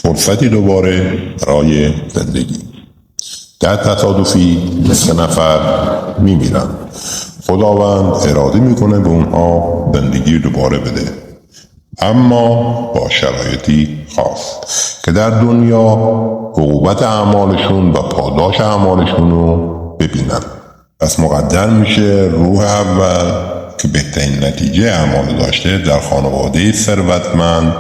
فرصتی دوباره برای زندگی. در تصادفی 3 نفر میمیرن. خداوند اراده میکنه به اونها زندگی دوباره بده، اما با شرایطی خاص که در دنیا عقوبت اعمالشون و پاداش اعمالشون رو ببینن. پس مقدر میشه روح اول که بهترین نتیجه اعمال داشته در خانواده ثروتمند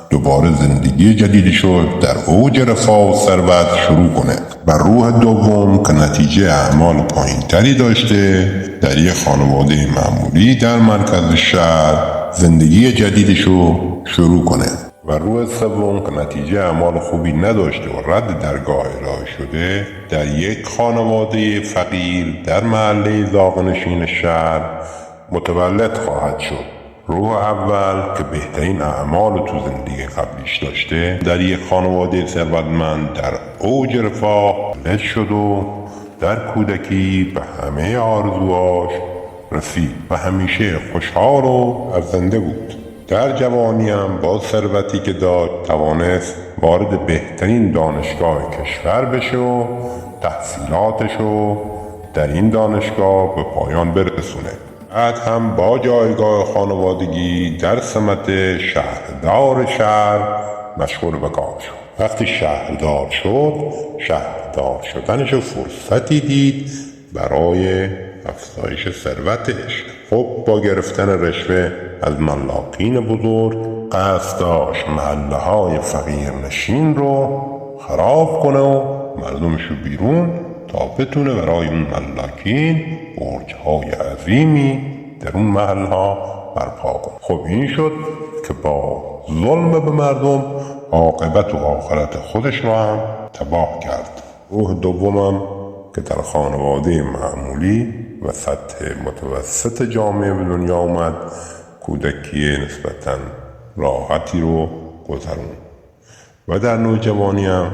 دوباره زندگی جدیدش رو در اوج رفاه و ثروت شروع کنه، و روح دوم که نتیجه اعمال پایینتری داشته در یک خانواده معمولی در مرکز شهر زندگی جدیدش رو شروع کنه، و روح سوم که نتیجه اعمال خوبی نداشته و رد درگاه الهی شده در یک خانواده فقیر در محله زاغنشین شهر متولد خواهد شد. روح اول که بهترین اعمال تو زندگی قبلیش داشته در یک خانواده ثروتمند در اوج رفاه ولد شد و در کودکی به همه آرزوهاش رسید و همیشه خوشحال و ارزنده بود. در جوانی هم با ثروتی که داشت توانست وارد بهترین دانشگاه کشور بشه و تحصیلاتش رو در این دانشگاه به پایان برسونه. بعد هم با جایگاه خانوادگی در سمت شهردار شهر مشغول به کار شد. وقتی شهردار شد، شهردار شدنش فرصتی دید برای افزایش ثروتش. خب با گرفتن رشوه از ملاکین بزرگ قصد داشت محله های فقیر نشین رو خراب کنه و مردمشو بیرون تا بتونه برای اون ملاکین برج‌های عظیمی در اون محلها برپا کنه. خب این شد که با ظلم به مردم عاقبت و آخرت خودش رو هم تباه کرد. روح دومم که در خانواده معمولی و سطح متوسط جامعه به دنیا اومد، کودکی نسبتاً راحتی رو گذرون و در نوجوانی هم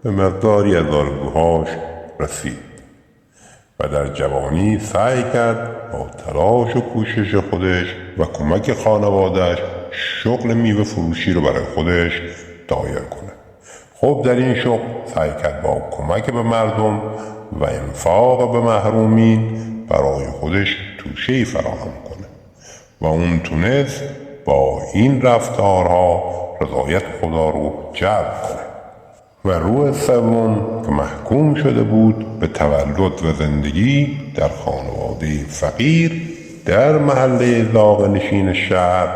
به مقداری از آرزوهاش رسید و در جوانی سعی کرد با تلاش و کوشش خودش و کمک خانوادهش شغل میوه فروشی رو برای خودش دایر کنه. خب در این شغل سعی کرد با کمک به مردم و انفاق به محرومین برای خودش توشه‌ای فراهم کنه و اون تونست با این رفتارها رضایت خدا رو جلب کنه. و روح سوم که محکوم شده بود به تولد و زندگی در خانواده فقیر در محله زاغنشین شهر،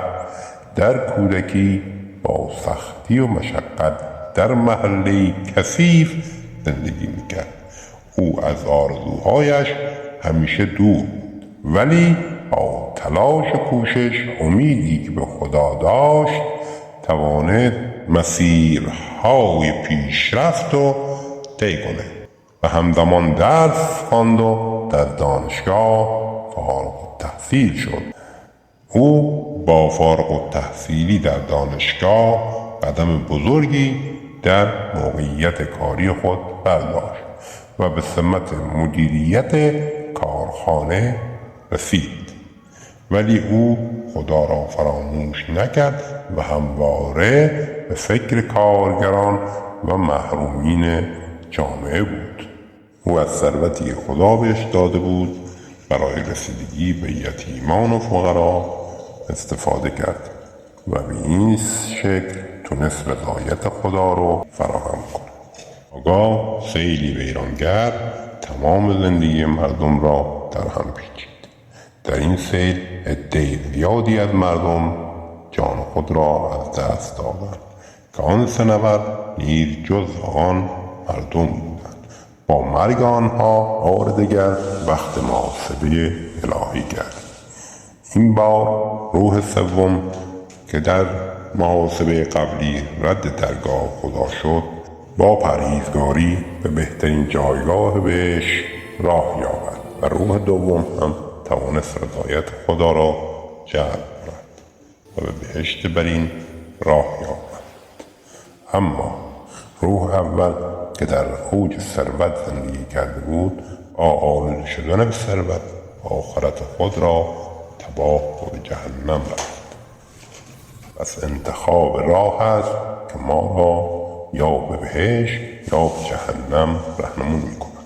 در کودکی با سختی و مشقت در محله کثیف زندگی میکرد. او از آرزوهایش همیشه دور بود، ولی با تلاش و کوشش امیدی که به خدا داشت توانست مسیرهای پیشرفت و طی کنه و همزمان درس خواند و در دانشگاه فارغ التحصیل شد. او با فارغ التحصیلی در دانشگاه قدم بزرگی در موقعیت کاری خود برداشت و به سمت مدیریت کارخانه رسید، ولی او خدا را فراموش نکرد و همواره به فکر کارگران و محرومین جامعه بود. او از ثروتی خدا بهش داده بود برای رسیدگی به یتیمان و فقرا استفاده کرد و به این شکل تونست رضایت خدا رو فراهم کنه. آگاه سیلی ویرانگر تمام زندگی مردم را در هم پیچید. در این سیل عده زیادی از مردم جان خود را از دست دادند که آن 3 نفر نیز جز آن مردم بودند. با مرگ آنها بار دیگر وقت محاسبه الهی گردید. این بار روح سوم که در محاسبه قبلی رد درگاه خدا شد با پرهیزگاری به بهترین جایگاه بهش راه یابد و روح دوم هم توانست رضایت خدا را جلب کند و به بهشت برین راه یابد. اما روح اول که در اوج ثروت زندگی کرده بود با آلوده شدن به ثروت آخرت خود را تباه و به جهنم رفت. پس انتخاب راه است که ما را یا به بهشت یا به جهنم رهنمون میکنن.